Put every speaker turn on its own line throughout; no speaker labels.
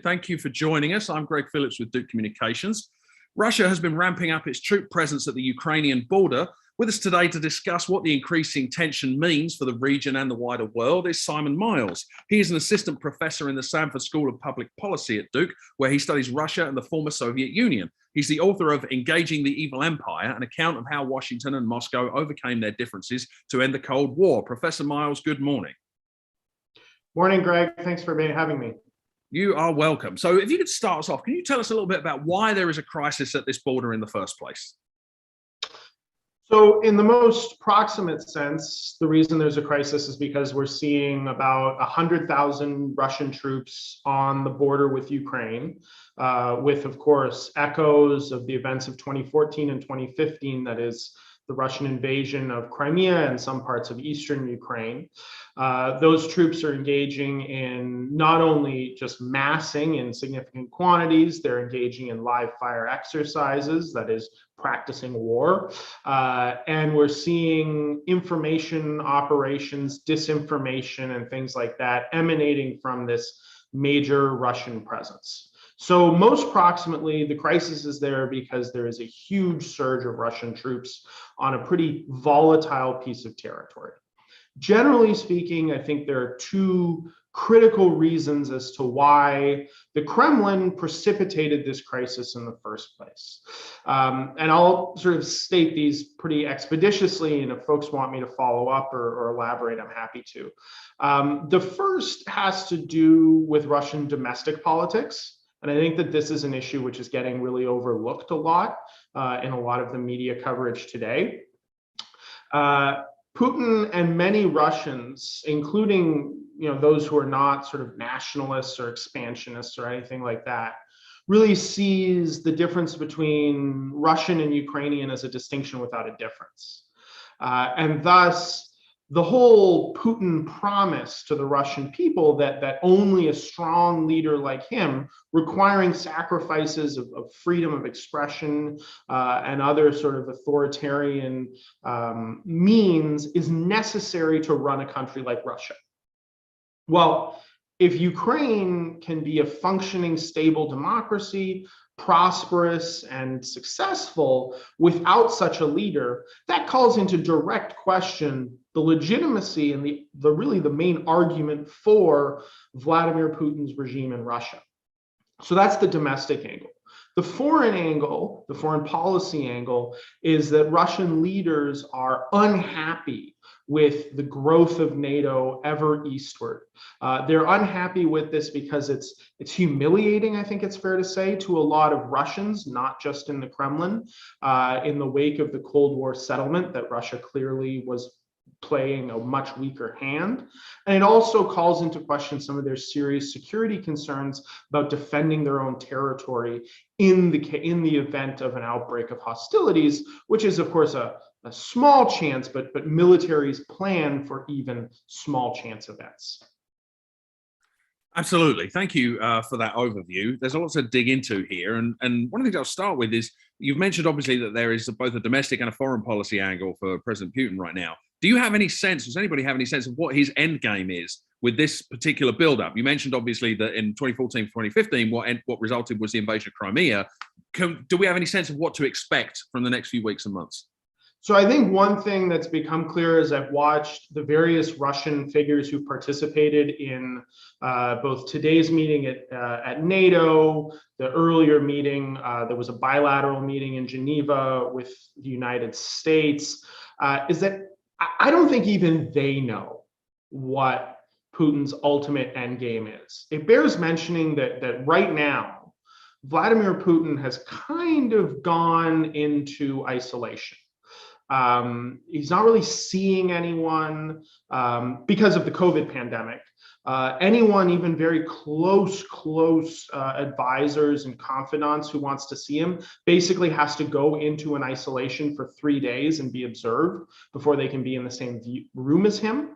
Thank you for joining us. I'm Greg Phillips with 𝐓𝐡𝐞 Communications. Russia has been ramping up its troop presence at the Ukrainian border. With us today to discuss what the increasing tension means for the region and the wider world is Simon Miles. He is an assistant professor in the Sanford School of Public Policy at Duke, where he studies Russia and the former Soviet Union. He's the author of Engaging the Evil Empire, an account of how Washington and Moscow overcame their differences to end the Cold War. Professor Miles, good morning.
Morning, Greg. Thanks for having me.
You are welcome. So if you could start us off, can you tell us a little bit about why there is a crisis at this border in the first place?
So in the most proximate sense, the reason there's a crisis is because we're seeing about 100,000 Russian troops on the border with Ukraine, with, of course, echoes of the events of 2014 and 2015, that is, the Russian invasion of Crimea and some parts of eastern Ukraine. Those troops are engaging in not only just massing in significant quantities, they're engaging in live fire exercises, that is, practicing war. And we're seeing information operations, disinformation, and things like that emanating from this major Russian presence. So most proximately, the crisis is there because there is a huge surge of Russian troops on a pretty volatile piece of territory. Generally speaking, I think there are two critical reasons as to why the Kremlin precipitated this crisis in the first place. And I'll sort of state these pretty expeditiously, and if folks want me to follow up or elaborate, I'm happy to. The first has to do with Russian domestic politics. And I think that this is an issue which is getting really overlooked a lot in a lot of the media coverage today. Putin and many Russians, including those who are not sort of nationalists or expansionists or anything like that, really sees the difference between Russian and Ukrainian as a distinction without a difference. And thus, the whole Putin promise to the Russian people that only a strong leader like him, requiring sacrifices of freedom of expression and other sort of authoritarian means, is necessary to run a country like Russia. Well, if Ukraine can be a functioning, stable democracy, prosperous and successful without such a leader, that calls into direct question the legitimacy and the main argument for Vladimir Putin's regime in Russia. So that's the domestic angle. The foreign angle, the foreign policy angle, is that Russian leaders are unhappy with the growth of NATO ever eastward. They're unhappy with this because it's humiliating, I think it's fair to say, to a lot of Russians, not just in the Kremlin, in the wake of the Cold War settlement that Russia clearly was playing a much weaker hand. And it also calls into question some of their serious security concerns about defending their own territory in the event of an outbreak of hostilities, which is, of course, a small chance, but militaries plan for even small chance events.
Absolutely. Thank you for that overview. There's a lot to dig into here. And one of the things I'll start with is, you've mentioned obviously that there is both a domestic and a foreign policy angle for President Putin right now. Do you have any sense, does anybody have any sense of what his end game is with this particular buildup? You mentioned obviously that in 2014, 2015, what resulted was the invasion of Crimea. Do we have any sense of what to expect from the next few weeks and months?
So I think one thing that's become clear as I've watched the various Russian figures who participated in both today's meeting at NATO, the earlier meeting, there was a bilateral meeting in Geneva with the United States, is that I don't think even they know what Putin's ultimate endgame is. It bears mentioning that right now, Vladimir Putin has kind of gone into isolation. He's not really seeing anyone because of the COVID pandemic. Anyone, even very close advisors and confidants who wants to see him, basically has to go into an isolation for 3 days and be observed before they can be in the same room as him.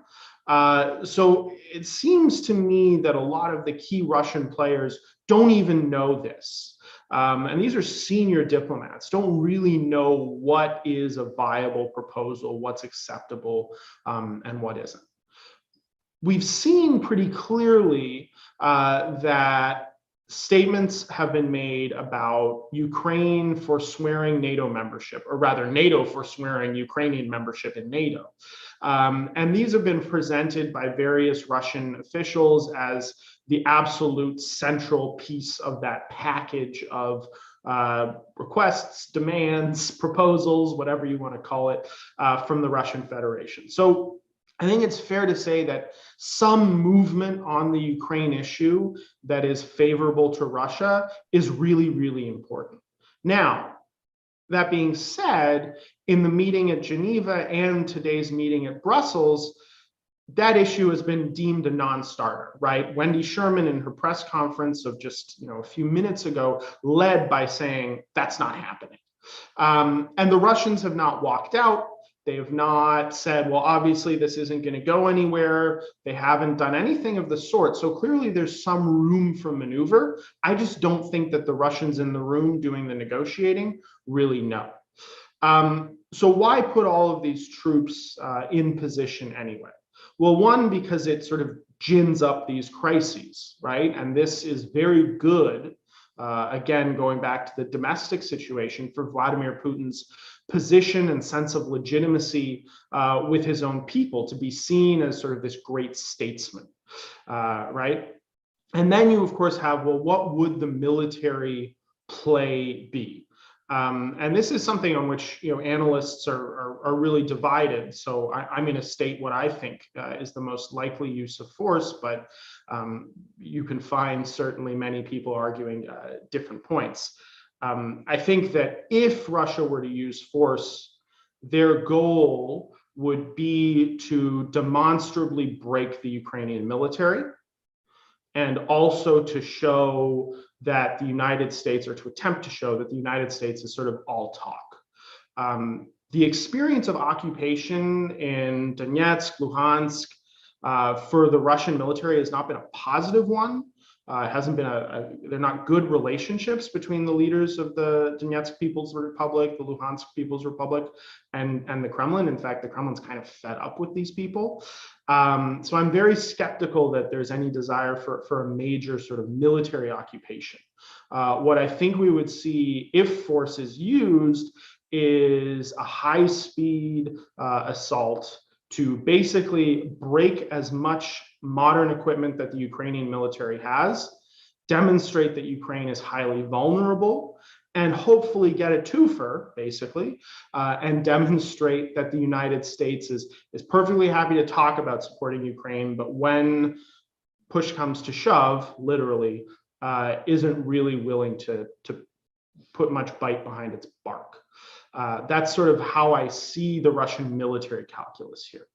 So it seems to me that a lot of the key Russian players don't even know this. And these are senior diplomats, don't really know what is a viable proposal, what's acceptable, and what isn't. We've seen pretty clearly that statements have been made about Ukraine forswearing NATO membership, or rather NATO forswearing Ukrainian membership in NATO. And these have been presented by various Russian officials as the absolute central piece of that package of requests, demands, proposals, whatever you want to call it, from the Russian Federation. So I think it's fair to say that some movement on the Ukraine issue that is favorable to Russia is really, really important. Now, that being said, in the meeting at Geneva and today's meeting at Brussels, that issue has been deemed a non-starter, right? Wendy Sherman in her press conference of just a few minutes ago led by saying that's not happening. And the Russians have not walked out. They have not said, well, obviously this isn't going to go anywhere. They haven't done anything of the sort. So clearly there's some room for maneuver. I just don't think that the Russians in the room doing the negotiating really know. So why put all of these troops in position anyway? Well, one, because it sort of gins up these crises, right? And this is very good, again, going back to the domestic situation, for Vladimir Putin's position and sense of legitimacy with his own people, to be seen as sort of this great statesman, right? And then you, of course, have, well, what would the military play be? And this is something on which analysts are really divided. So I'm going to state what I think is the most likely use of force, but you can find certainly many people arguing different points. I think that if Russia were to use force, their goal would be to demonstrably break the Ukrainian military, and also to show that the United States, or to attempt to show that the United States is sort of all talk. The experience of occupation in Donetsk, Luhansk, for the Russian military has not been a positive one. It hasn't been they're not good relationships between the leaders of the Donetsk People's Republic, the Luhansk People's Republic, and the Kremlin. In fact, the Kremlin's kind of fed up with these people. So I'm very skeptical that there's any desire for a major sort of military occupation. What I think we would see if force is used is a high-speed assault to basically break as much modern equipment that the Ukrainian military has, demonstrate that Ukraine is highly vulnerable, and hopefully get a twofer, basically, and demonstrate that the United States is perfectly happy to talk about supporting Ukraine, but when push comes to shove, literally, isn't really willing to put much bite behind its bark. That's sort of how I see the Russian military calculus here.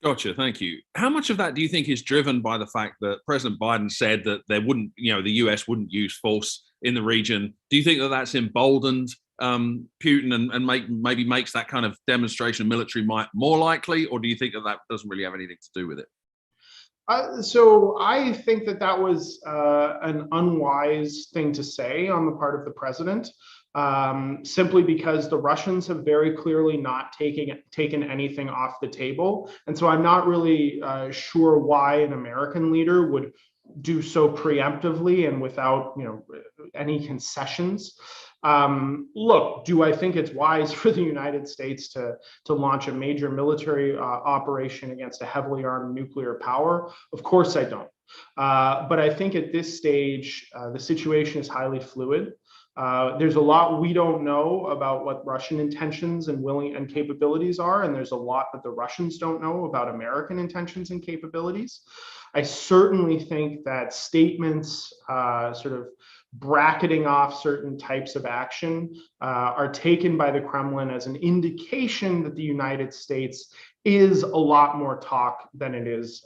Gotcha. Thank you. How much of that do you think is driven by the fact that President Biden said that there wouldn't, the US wouldn't use force in the region? Do you think that that's emboldened Putin and maybe makes that kind of demonstration of military might more likely, or do you think that that doesn't really have anything to do with it?
So I think that was an unwise thing to say on the part of the president. Simply because the Russians have very clearly not taken anything off the table. And so I'm not really sure why an American leader would do so preemptively and without any concessions. Look, do I think it's wise for the United States to launch a major military operation against a heavily armed nuclear power? Of course I don't. But I think at this stage, the situation is highly fluid. There's a lot we don't know about what Russian intentions and capabilities are, and there's a lot that the Russians don't know about American intentions and capabilities. I certainly think that statements sort of bracketing off certain types of action are taken by the Kremlin as an indication that the United States is a lot more talk than it is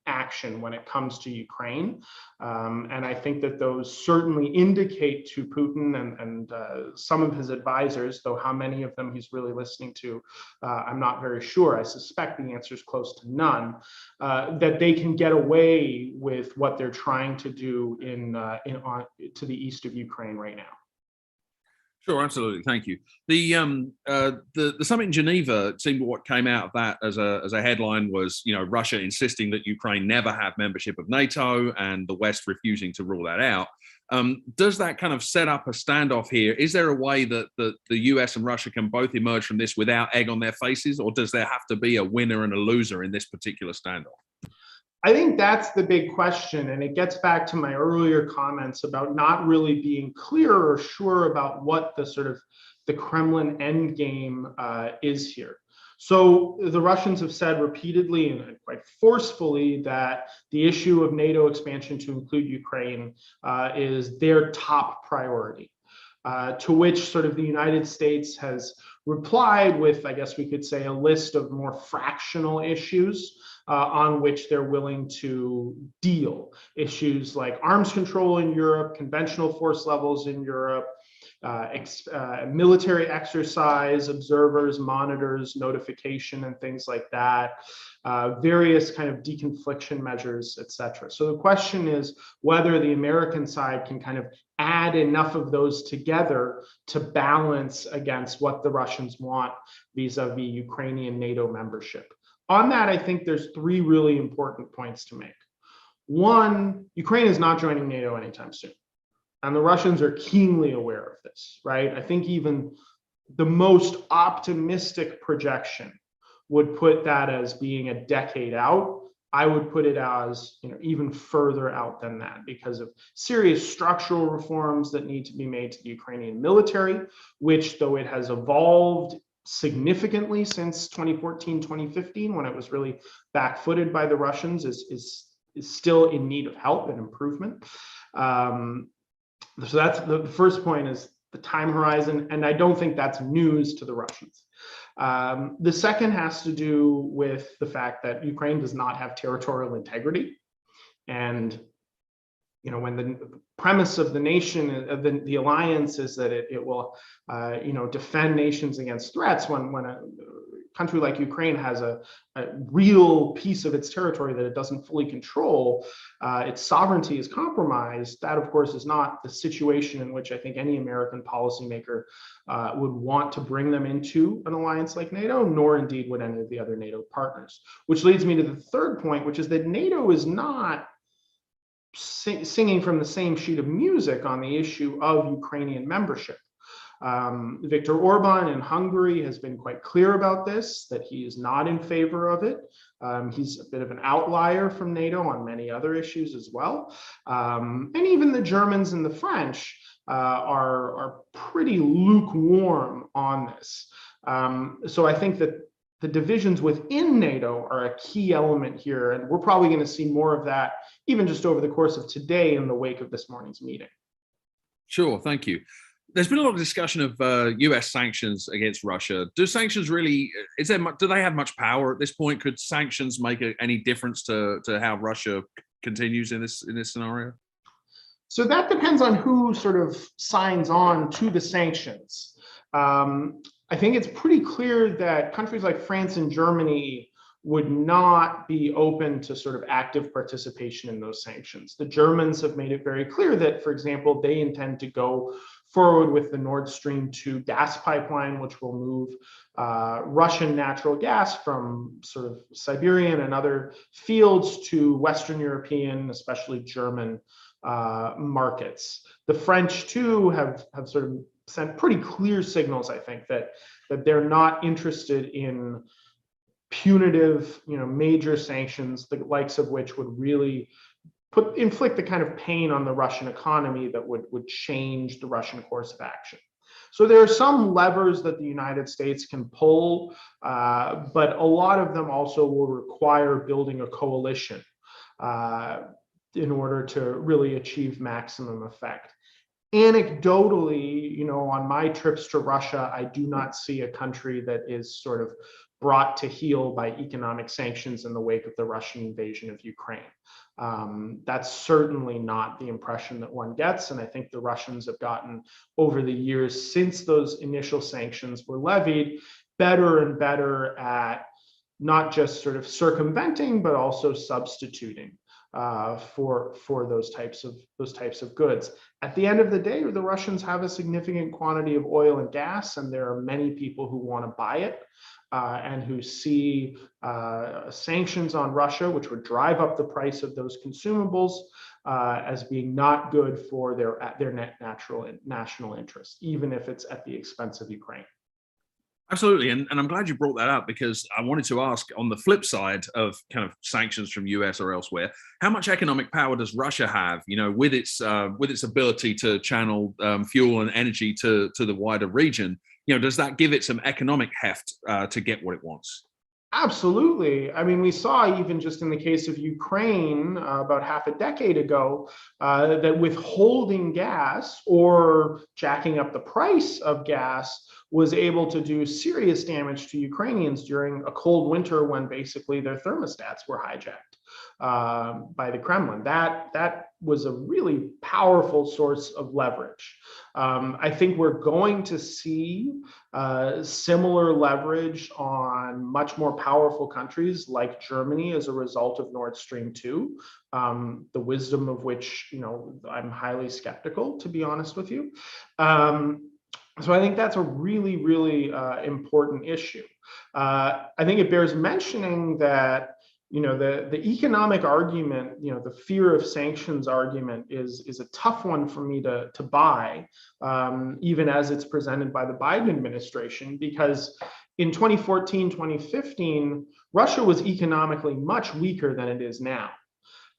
action when it comes to Ukraine. And I think that those certainly indicate to Putin and some of his advisors, though how many of them he's really listening to, I'm not very sure. I suspect the answer is close to none, that they can get away with what they're trying to do to the east of Ukraine right now.
Sure, absolutely. Thank you. The summit in Geneva, it seemed what came out of that as a headline was, Russia insisting that Ukraine never have membership of NATO and the West refusing to rule that out. Does that kind of set up a standoff here? Is there a way that the US and Russia can both emerge from this without egg on their faces, or does there have to be a winner and a loser in this particular standoff?
I think that's the big question, and it gets back to my earlier comments about not really being clear or sure about what the Kremlin endgame is here. So the Russians have said repeatedly and quite forcefully that the issue of NATO expansion to include Ukraine is their top priority. To which sort of the United States has replied with, I guess we could say, a list of more fractional issues on which they're willing to deal. Issues like arms control in Europe, conventional force levels in Europe, military exercise, observers, monitors, notification, and things like that, various kind of deconfliction measures, etc. So the question is whether the American side can kind of add enough of those together to balance against what the Russians want vis-a-vis Ukrainian NATO membership. On that, I think there's three really important points to make. One, Ukraine is not joining NATO anytime soon. And the Russians are keenly aware of this, right? I think even the most optimistic projection would put that as being a decade out. I would put it as even further out than that because of serious structural reforms that need to be made to the Ukrainian military, which, though it has evolved significantly since 2014, 2015, when it was really back-footed by the Russians, is still in need of help and improvement. So that's the first point, is the time horizon, and I don't think that's news to the Russians. The second has to do with the fact that Ukraine does not have territorial integrity, and when the premise of the nation, of the alliance, is that it will defend nations against threats, when a country like Ukraine has a real piece of its territory that it doesn't fully control, its sovereignty is compromised. That, of course, is not the situation in which I think any American policymaker would want to bring them into an alliance like NATO, nor indeed would any of the other NATO partners. Which leads me to the third point, which is that NATO is not singing from the same sheet of music on the issue of Ukrainian membership. Viktor Orban in Hungary has been quite clear about this, that he is not in favor of it. He's a bit of an outlier from NATO on many other issues as well. And even the Germans and the French are pretty lukewarm on this. So I think that the divisions within NATO are a key element here, and we're probably going to see more of that even just over the course of today in the wake of this morning's meeting.
Sure, thank you. There's been a lot of discussion of US sanctions against Russia. Do sanctions really, do they have much power at this point? Could sanctions make any difference to how Russia continues in this scenario?
So that depends on who sort of signs on to the sanctions. I think it's pretty clear that countries like France and Germany would not be open to sort of active participation in those sanctions. The Germans have made it very clear that, for example, they intend to go forward with the Nord Stream 2 gas pipeline, which will move Russian natural gas from sort of Siberian and other fields to Western European, especially German markets. The French, too, have sort of sent pretty clear signals, I think, that they're not interested in punitive, major sanctions, the likes of which would really inflict the kind of pain on the Russian economy that would change the Russian course of action. So there are some levers that the United States can pull, but a lot of them also will require building a coalition in order to really achieve maximum effect. Anecdotally, on my trips to Russia, I do not see a country that is sort of brought to heel by economic sanctions in the wake of the Russian invasion of Ukraine. That's certainly not the impression that one gets. And I think the Russians have gotten, over the years since those initial sanctions were levied, better and better at not just sort of circumventing, but also substituting for those types of goods. At the end of the day, the Russians have a significant quantity of oil and gas, and there are many people who want to buy it and who see sanctions on Russia, which would drive up the price of those consumables, as being not good for their national interest, even if it's at the expense of Ukraine.
Absolutely, and I'm glad you brought that up, because I wanted to ask, on the flip side of kind of sanctions from US or elsewhere, how much economic power does Russia have, with its ability to channel fuel and energy to the wider region? Does that give it some economic heft to get what it wants?
Absolutely. I mean, we saw even just in the case of Ukraine about half a decade ago that withholding gas or jacking up the price of gas was able to do serious damage to Ukrainians during a cold winter when basically their thermostats were hijacked by the Kremlin. That was a really powerful source of leverage. I think we're going to see similar leverage on much more powerful countries like Germany as a result of Nord Stream 2, the wisdom of which, I'm highly skeptical, to be honest with you. So I think that's a really, really important issue. I think it bears mentioning that the economic argument, the fear of sanctions argument is a tough one for me to buy, even as it's presented by the Biden administration, because in 2014, 2015, Russia was economically much weaker than it is now.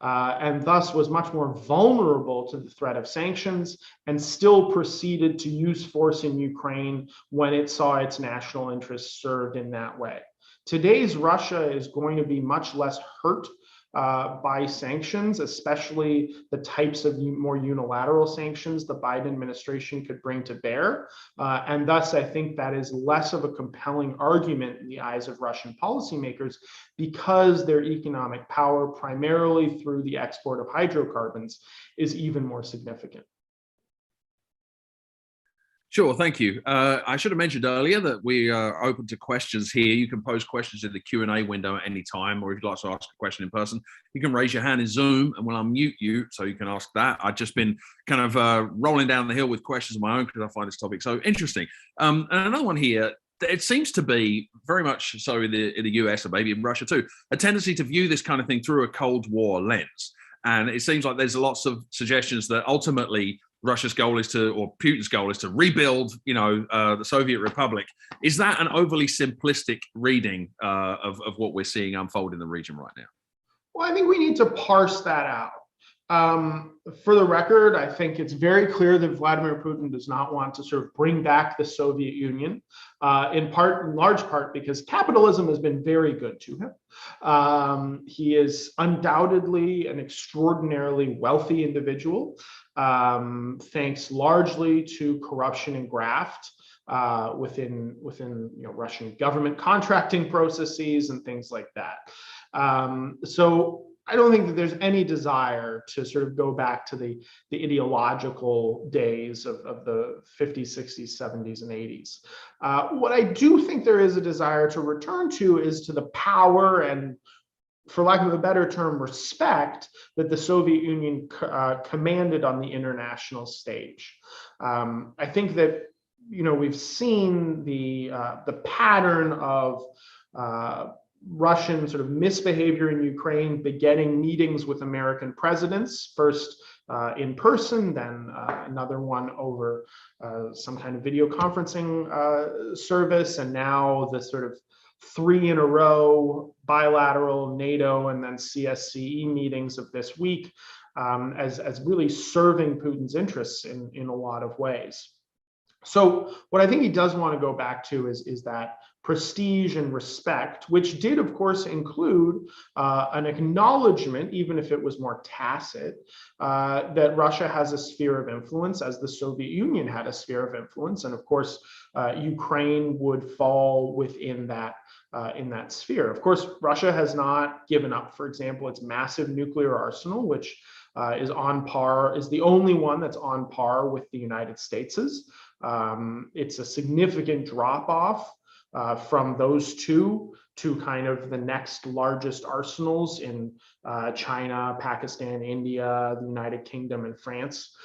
And thus was much more vulnerable to the threat of sanctions, and still proceeded to use force in Ukraine when it saw its national interests served in that way. Today's Russia is going to be much less hurt by sanctions, especially the types of more unilateral sanctions the Biden administration could bring to bear. And thus, I think that is less of a compelling argument in the eyes of Russian policymakers, because their economic power, primarily through the export of hydrocarbons, is even more significant.
Sure, thank you. I should have mentioned earlier that we are open to questions here. You can post questions in the Q&A window at any time, or if you'd like to ask a question in person, you can raise your hand in Zoom and we'll unmute you so you can ask that. I've just been kind of rolling down the hill with questions of my own because I find this topic so interesting. And another one here, it seems to be very much so in the US, and maybe in Russia too, a tendency to view this kind of thing through a Cold War lens. And it seems like there's lots of suggestions that ultimately Russia's goal is to, or Putin's goal is to rebuild, the Soviet Republic. Is that an overly simplistic reading of what we're seeing unfold in the region right now?
Well, I think we need to parse that out. For the record, I think it's very clear that Vladimir Putin does not want to sort of bring back the Soviet Union, in large part because capitalism has been very good to him. He is undoubtedly an extraordinarily wealthy individual, thanks largely to corruption and graft within Russian government contracting processes and things like that. So I don't think that there's any desire to sort of go back to the ideological days of the 50s, 60s, 70s, and 80s. What I do think there is a desire to return to is to the power and, for lack of a better term, respect that the Soviet Union commanded on the international stage. I think that we've seen the pattern of Russian sort of misbehavior in Ukraine begetting meetings with American presidents, first in person, then another one over some kind of video conferencing service, and now the sort of 3 in a row bilateral NATO and then CSCE meetings of this week, as really serving Putin's interests in a lot of ways. So what I think he does want to go back to is that prestige and respect, which did, of course, include an acknowledgement, even if it was more tacit, that Russia has a sphere of influence, as the Soviet Union had a sphere of influence. And of course, Ukraine would fall within that in that sphere. Of course, Russia has not given up, for example, its massive nuclear arsenal, which is the only one that's on par with the United States's. It's a significant drop off from those two to kind of the next largest arsenals in China, Pakistan, India, the United Kingdom, and France,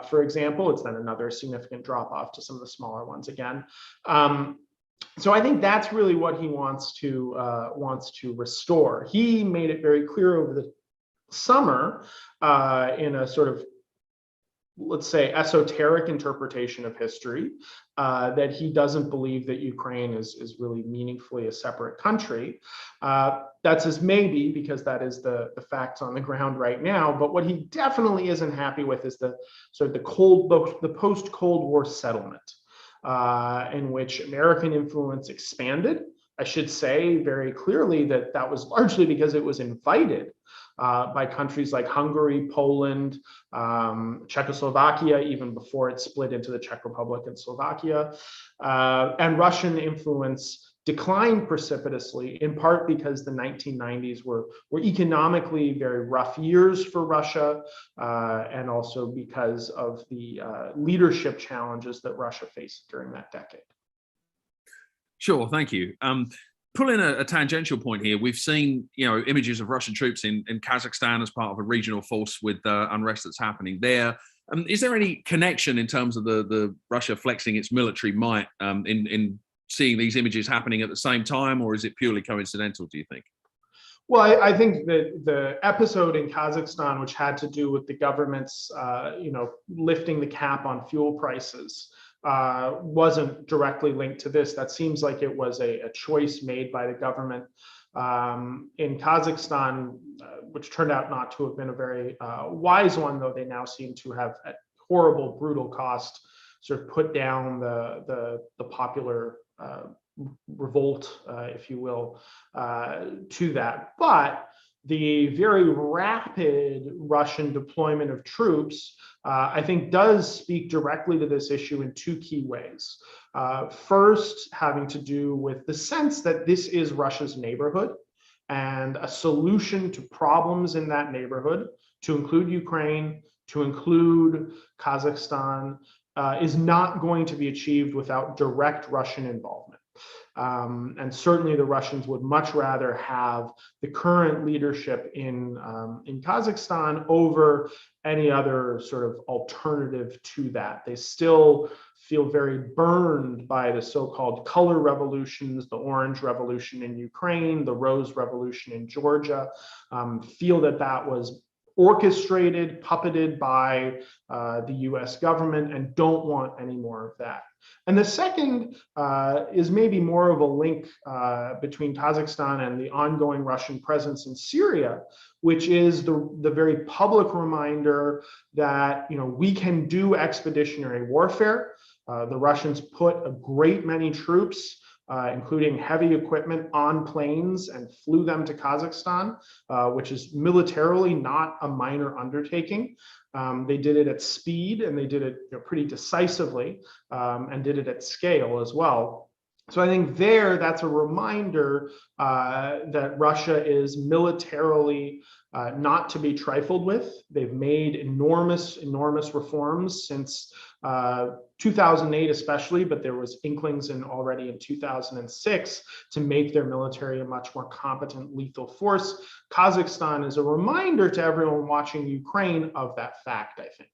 for example. It's then another significant drop off to some of the smaller ones again. So I think that's really what he wants to restore. He made it very clear over the summer in a sort of, let's say, esoteric interpretation of history, that he doesn't believe that Ukraine is really meaningfully a separate country. That's his maybe, because that is the facts on the ground right now. But what he definitely isn't happy with is the sort of the post-Cold War settlement, in which American influence expanded. I should say very clearly that that was largely because it was invited by countries like Hungary, Poland, Czechoslovakia, even before it split into the Czech Republic and Slovakia. And Russian influence declined precipitously, in part because the 1990s were economically very rough years for Russia, and also because of the leadership challenges that Russia faced during that decade.
Sure, thank you. Pull in a tangential point here. We've seen, images of Russian troops in Kazakhstan as part of a regional force with unrest that's happening there. Is there any connection in terms of the Russia flexing its military might in seeing these images happening at the same time, or is it purely coincidental, do you think?
Well, I think that the episode in Kazakhstan, which had to do with the government's, lifting the cap on fuel prices, wasn't directly linked to this. That seems like it was a choice made by the government in Kazakhstan, which turned out not to have been a very wise one, though they now seem to have, at horrible, brutal cost, sort of put down the popular revolt, if you will, to that. But the very rapid Russian deployment of troops, I think, does speak directly to this issue in two key ways. First, having to do with the sense that this is Russia's neighborhood, and a solution to problems in that neighborhood, to include Ukraine, to include Kazakhstan, is not going to be achieved without direct Russian involvement. And certainly the Russians would much rather have the current leadership in Kazakhstan over any other sort of alternative to that. They still feel very burned by the so-called color revolutions, the Orange Revolution in Ukraine, the Rose Revolution in Georgia, feel that that was orchestrated, puppeted by the US government, and don't want any more of that. And the second is maybe more of a link between Kazakhstan and the ongoing Russian presence in Syria, which is the very public reminder that we can do expeditionary warfare. The Russians put a great many troops, including heavy equipment, on planes and flew them to Kazakhstan, which is militarily not a minor undertaking. They did it at speed, and they did it pretty decisively, and did it at scale as well. So I think that's a reminder that Russia is militarily not to be trifled with. They've made enormous reforms since 2008 especially, but there was inklings already in 2006 to make their military a much more competent, lethal force. Kazakhstan is a reminder to everyone watching Ukraine of that fact, I think.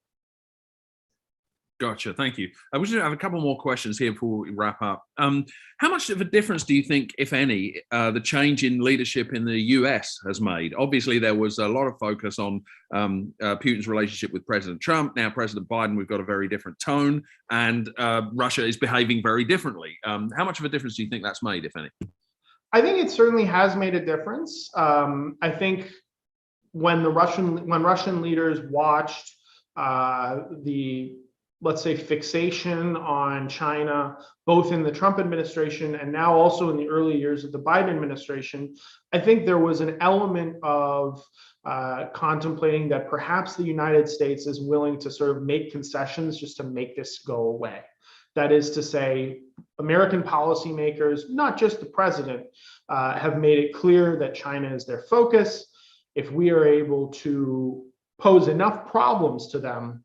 Gotcha. Thank you. I wish to have a couple more questions here before we wrap up. How much of a difference do you think, if any, the change in leadership in the US has made? Obviously, there was a lot of focus on Putin's relationship with President Trump. Now, President Biden, we've got a very different tone, and Russia is behaving very differently. How much of a difference do you think that's made, if any?
I think it certainly has made a difference. I think when Russian leaders watched the, let's say, fixation on China, both in the Trump administration and now also in the early years of the Biden administration, I think there was an element of contemplating that perhaps the United States is willing to sort of make concessions just to make this go away. That is to say, American policymakers, not just the president, have made it clear that China is their focus. If we are able to pose enough problems to them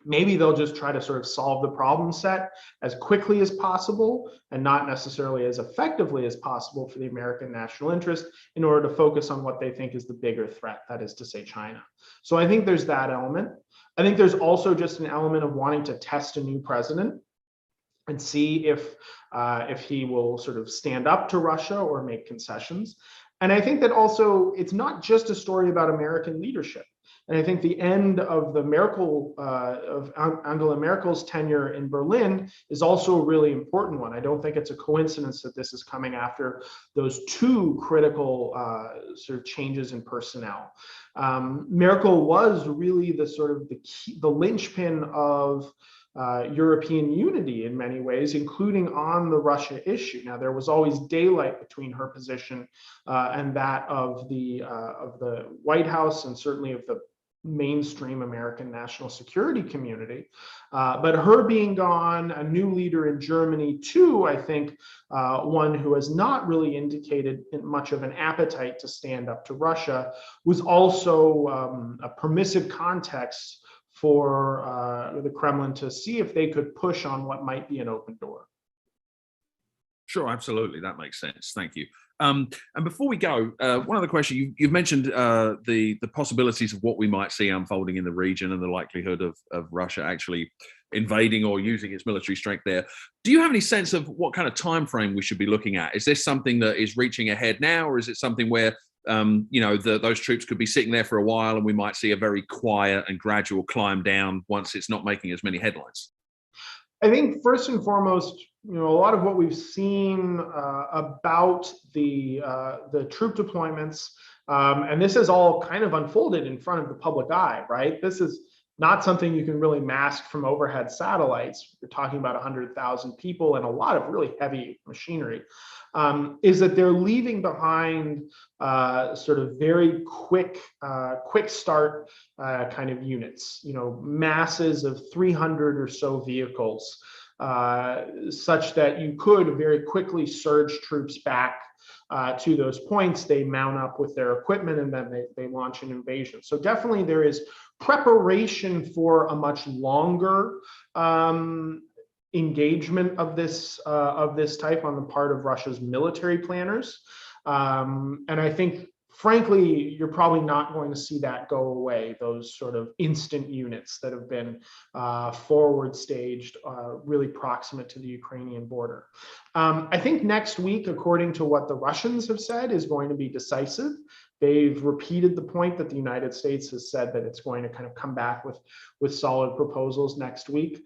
Maybe they'll just try to sort of solve the problem set as quickly as possible and not necessarily as effectively as possible for the American national interest in order to focus on what they think is the bigger threat, that is to say China. So I think there's that element. I think there's also just an element of wanting to test a new president and see if he will sort of stand up to Russia or make concessions. And I think that also it's not just a story about American leadership. And I think the end of the of Angela Merkel's tenure in Berlin is also a really important one. I don't think it's a coincidence that this is coming after those two critical sort of changes in personnel. Merkel was really the sort of the linchpin of European unity in many ways, including on the Russia issue. Now, there was always daylight between her position and that of the White House and certainly of the mainstream American national security community. But her being gone, a new leader in Germany too, I think one who has not really indicated much of an appetite to stand up to Russia, was also a permissive context for the Kremlin to see if they could push on what might be an open door.
Sure, absolutely. That makes sense. Thank you. And before we go, one other question. You've mentioned the possibilities of what we might see unfolding in the region and the likelihood of Russia actually invading or using its military strength there. Do you have any sense of what kind of time frame we should be looking at? Is this something that is reaching ahead now, or is it something where those troops could be sitting there for a while and we might see a very quiet and gradual climb down once it's not making as many headlines?
I think first and foremost, a lot of what we've seen about the troop deployments, and this is all kind of unfolded in front of the public eye, right? This is not something you can really mask from overhead satellites. You're talking about 100,000 people and a lot of really heavy machinery. Is that they're leaving behind sort of very quick start kind of units, masses of 300 or so vehicles, such that you could very quickly surge troops back to those points. They mount up with their equipment and then they launch an invasion. So definitely there is preparation for a much longer engagement of this type on the part of Russia's military planners. And I think, frankly, you're probably not going to see that go away, those sort of instant units that have been forward staged, really proximate to the Ukrainian border. I think next week, according to what the Russians have said, is going to be decisive. They've repeated the point that the United States has said that it's going to kind of come back with solid proposals next week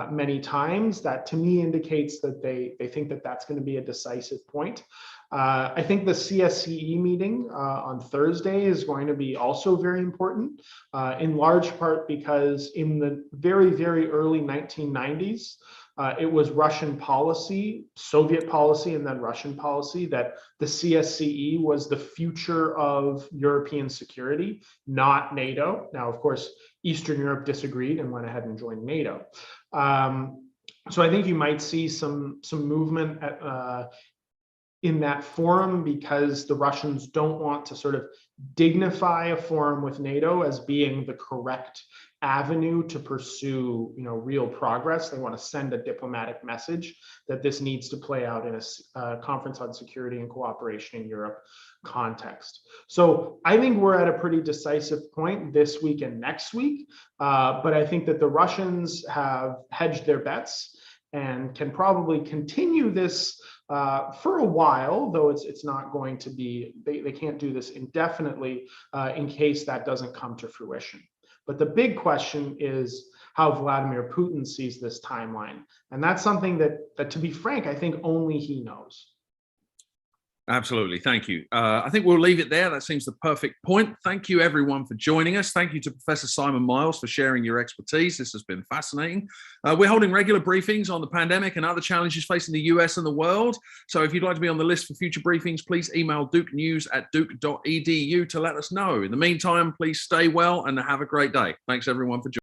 many times. That to me indicates that they think that that's going to be a decisive point. I think the CSCE meeting on Thursday is going to be also very important, in large part because in the very, very early 1990s, it was Russian policy, Soviet policy, and then Russian policy that the CSCE was the future of European security, not NATO. Now, of course, Eastern Europe disagreed and went ahead and joined NATO. So I think you might see some movement in that forum, because the Russians don't want to sort of dignify a forum with NATO as being the correct avenue to pursue, real progress. They want to send a diplomatic message that this needs to play out in a Conference on Security and Cooperation in Europe context. So I think we're at a pretty decisive point this week and next week, but I think that the Russians have hedged their bets and can probably continue this for a while, though it's not going to be, they can't do this indefinitely in case that doesn't come to fruition. But the big question is how Vladimir Putin sees this timeline. And that's something that, to be frank, I think only he knows.
Absolutely. Thank you. I think we'll leave it there. That seems the perfect point. Thank you, everyone, for joining us. Thank you to Professor Simon Miles for sharing your expertise. This has been fascinating. We're holding regular briefings on the pandemic and other challenges facing the US and the world. So if you'd like to be on the list for future briefings, please email dukenews@duke.edu to let us know. In the meantime, please stay well and have a great day. Thanks, everyone, for joining.